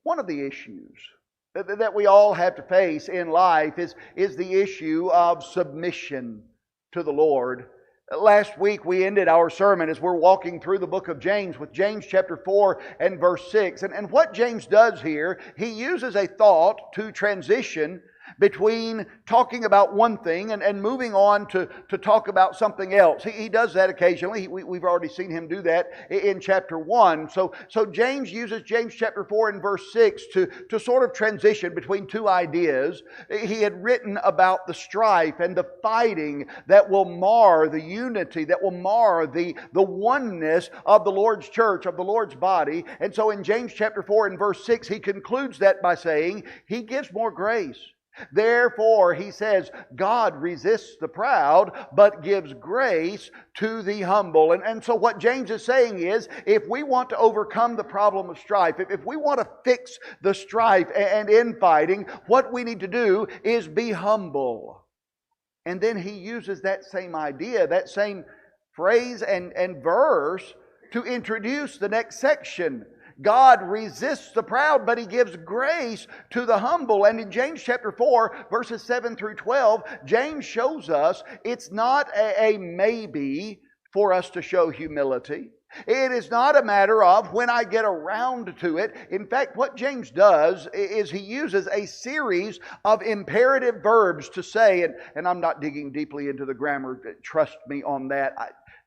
One of the issues that we all have to face in life is the issue of submission to the Lord. Last week we ended our sermon as we're walking through the book of James with James chapter 4 and verse 6. And what James does here, he uses a thought to transition between talking about one thing and moving on to talk about something else. He does that occasionally. We've already seen him do that in chapter 1. So James uses James chapter 4 and verse 6 to sort of transition between two ideas. He had written about the strife and the fighting that will mar the unity, that will mar the oneness of the Lord's church, of the Lord's body. And so in James chapter 4 and verse 6, he concludes that by saying, He gives more grace. Therefore, he says, God resists the proud, but gives grace to the humble. And so what James is saying is, if we want to overcome the problem of strife, if we want to fix the strife and infighting, what we need to do is be humble. And then he uses that same idea, that same phrase and verse to introduce the next section. God resists the proud, but He gives grace to the humble. And in James chapter 4, verses 7 through 12, James shows us it's not a maybe for us to show humility. It is not a matter of when I get around to it. In fact, what James does is he uses a series of imperative verbs to say, and I'm not digging deeply into the grammar, trust me on that.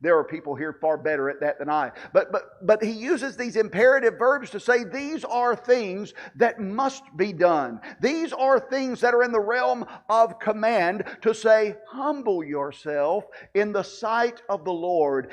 There are people here far better at that than I. But he uses these imperative verbs to say these are things that must be done. These are things that are in the realm of command to say, humble yourself in the sight of the Lord,